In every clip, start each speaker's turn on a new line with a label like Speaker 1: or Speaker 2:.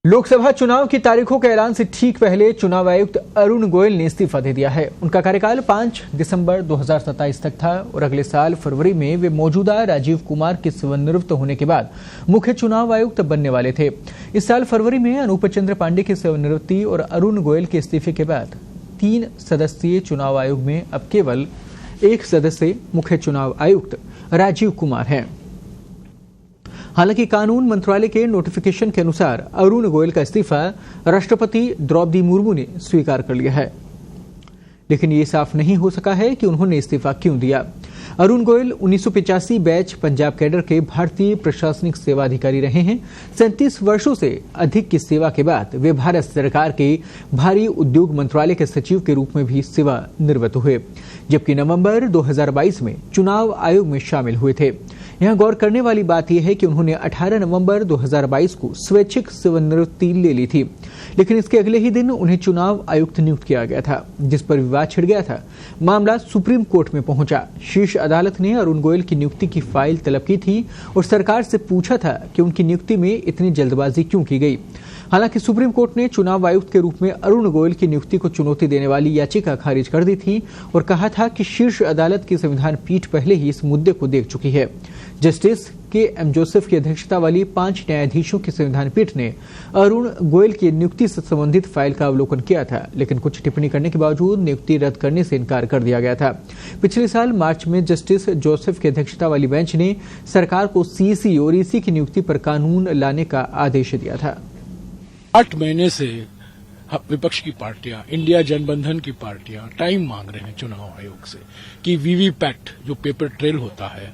Speaker 1: लोकसभा चुनाव की तारीखों के ऐलान से ठीक पहले चुनाव आयुक्त अरुण गोयल ने इस्तीफा दे दिया है। उनका कार्यकाल 5 दिसंबर 2027 तक था और अगले साल फरवरी में वे मौजूदा राजीव कुमार के सेवानिवृत्त होने के बाद मुख्य चुनाव आयुक्त बनने वाले थे। इस साल फरवरी में अनूप चंद्र पांडे की सेवानिवृत्ति और अरुण गोयल के इस्तीफे के बाद 3 सदस्यीय चुनाव आयोग में अब केवल 1 सदस्य मुख्य चुनाव आयुक्त राजीव कुमार हैं। हालांकि कानून मंत्रालय के नोटिफिकेशन के अनुसार अरुण गोयल का इस्तीफा राष्ट्रपति द्रौपदी मुर्मू ने स्वीकार कर लिया है, लेकिन ये साफ नहीं हो सका है कि उन्होंने इस्तीफा क्यों दिया। अरुण गोयल 1985 बैच पंजाब कैडर के भारतीय प्रशासनिक सेवा अधिकारी रहे हैं। 37 वर्षों से अधिक की सेवा के बाद वे भारत सरकार के भारी उद्योग मंत्रालय के सचिव के रूप में भी सेवा निवृत्त हुए, जबकि नवंबर 2022 में चुनाव आयोग में शामिल हुए थे। यहां गौर करने वाली बात यह है कि उन्होंने 18 नवंबर 2022 को स्वैच्छिक सेवानिवृत्ति ले ली थी, लेकिन इसके अगले ही दिन उन्हें चुनाव आयुक्त नियुक्त किया गया था, जिस पर विवाद छिड़ गया था। मामला सुप्रीम कोर्ट में पहुंचा। शीर्ष अदालत ने अरुण गोयल की नियुक्ति की फाइल तलब की थी और सरकार से पूछा था कि उनकी नियुक्ति में इतनी जल्दबाजी क्यों की गई। हालांकि सुप्रीम कोर्ट ने चुनाव आयुक्त के रूप में अरुण गोयल की नियुक्ति को चुनौती देने वाली याचिका खारिज कर दी थी और कहा था कि शीर्ष अदालत की संविधान पीठ पहले ही इस मुद्दे को देख चुकी है। Justice KM. जोसेफ की अध्यक्षता वाली 5 न्यायाधीशों की संविधान पीठ ने अरुण गोयल की नियुक्ति से संबंधित फाइल का अवलोकन किया था, लेकिन कुछ टिप्पणी करने के बावजूद नियुक्ति रद्द करने से इनकार कर दिया गया था। पिछले साल मार्च में जस्टिस जोसेफ की अध्यक्षता वाली बेंच ने सरकार को सीसी और ईसी की नियुक्ति पर कानून लाने का आदेश दिया था।
Speaker 2: 8 महीने से विपक्ष की पार्टियां, इंडिया जनबंधन की पार्टियां टाइम मांग रहे हैं चुनाव आयोग से कि वीवीपैट जो पेपर ट्रेल होता है,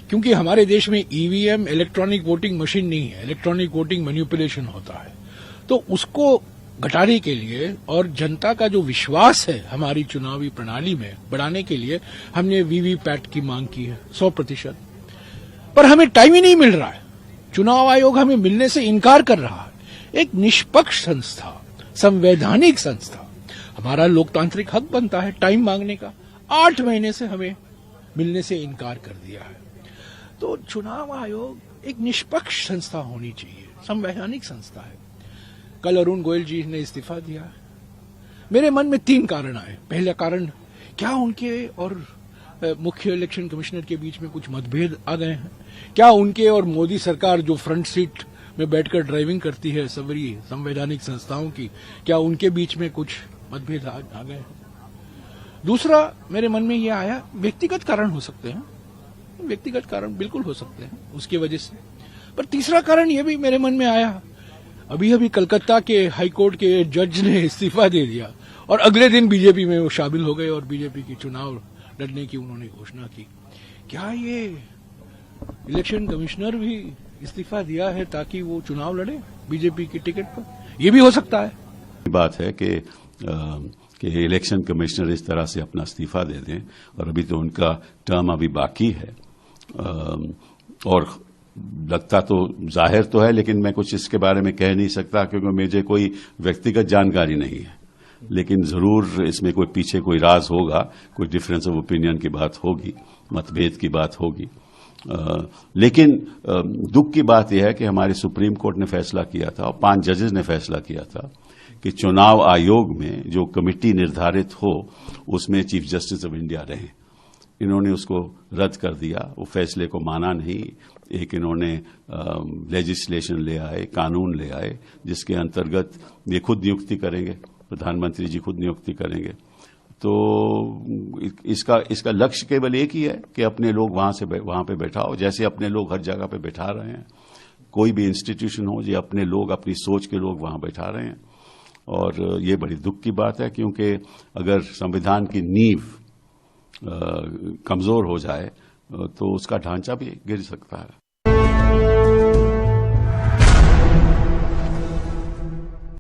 Speaker 2: क्योंकि हमारे देश में ईवीएम इलेक्ट्रॉनिक वोटिंग मशीन नहीं है, इलेक्ट्रॉनिक वोटिंग मैनिपुलेशन होता है, तो उसको घटाने के लिए और जनता का जो विश्वास है हमारी चुनावी प्रणाली में बढ़ाने के लिए हमने वीवीपैट की मांग की है 100%। पर हमें टाइम ही नहीं मिल रहा है। चुनाव आयोग हमें मिलने से इनकार कर रहा है। एक निष्पक्ष संस्था, संवैधानिक संस्था, हमारा लोकतांत्रिक हक बनता है टाइम मांगने का। 8 महीने से हमें मिलने से इनकार कर दिया है। तो चुनाव आयोग एक निष्पक्ष संस्था होनी चाहिए, संवैधानिक संस्था है। कल अरुण गोयल जी ने इस्तीफा दिया। मेरे मन में 3 कारण आए। पहला कारण, क्या उनके और मुख्य इलेक्शन कमिश्नर के बीच में कुछ मतभेद आ गए हैं? क्या उनके और मोदी सरकार जो फ्रंट सीट में बैठकर ड्राइविंग करती है सभी संवैधानिक संस्थाओं की, क्या उनके बीच में कुछ मतभेद आ गए हैं? दूसरा मेरे मन में यह आया, व्यक्तिगत कारण हो सकते हैं, व्यक्तिगत कारण बिल्कुल हो सकते हैं उसकी वजह से। पर तीसरा कारण यह भी मेरे मन में आया, अभी अभी कलकत्ता के हाईकोर्ट के जज ने इस्तीफा दे दिया और अगले दिन बीजेपी में वो शामिल हो गए और बीजेपी की चुनाव लड़ने की उन्होंने घोषणा की। क्या ये इलेक्शन कमिश्नर भी इस्तीफा दिया है ताकि वो चुनाव लड़े बीजेपी की टिकट पर? ये भी हो सकता है।
Speaker 3: बात है कि इलेक्शन कमिश्नर इस तरह से अपना इस्तीफा दे दें, और अभी तो उनका टर्म अभी बाकी है, और लगता तो जाहिर तो है, लेकिन मैं कुछ इसके बारे में कह नहीं सकता क्योंकि मुझे कोई व्यक्तिगत जानकारी नहीं है। लेकिन जरूर इसमें कोई पीछे कोई राज होगा, कोई डिफरेंस ऑफ ओपिनियन की बात होगी, मतभेद की बात होगी। लेकिन दुख की बात यह है कि हमारे सुप्रीम कोर्ट ने फैसला किया था और 5 जजेस ने फैसला किया था कि चुनाव आयोग में जो कमेटी निर्धारित हो उसमें चीफ जस्टिस ऑफ इंडिया रहें। इन्होंने उसको रद्द कर दिया, वो फैसले को माना नहीं। एक इन्होंने लेजिस्लेशन ले आए, कानून ले आए, जिसके अंतर्गत ये खुद नियुक्ति करेंगे, प्रधानमंत्री जी खुद नियुक्ति करेंगे। तो इसका लक्ष्य केवल एक ही है कि अपने लोग वहां पे बैठाओ, जैसे अपने लोग हर जगह पे बैठा रहे हैं। कोई भी इंस्टीट्यूशन हो, ये अपने लोग, अपनी सोच के लोग वहां बैठा रहे हैं। और ये बड़ी दुख की बात है, क्योंकि अगर संविधान की नींव कमजोर हो जाए तो उसका ढांचा भी गिर सकता है।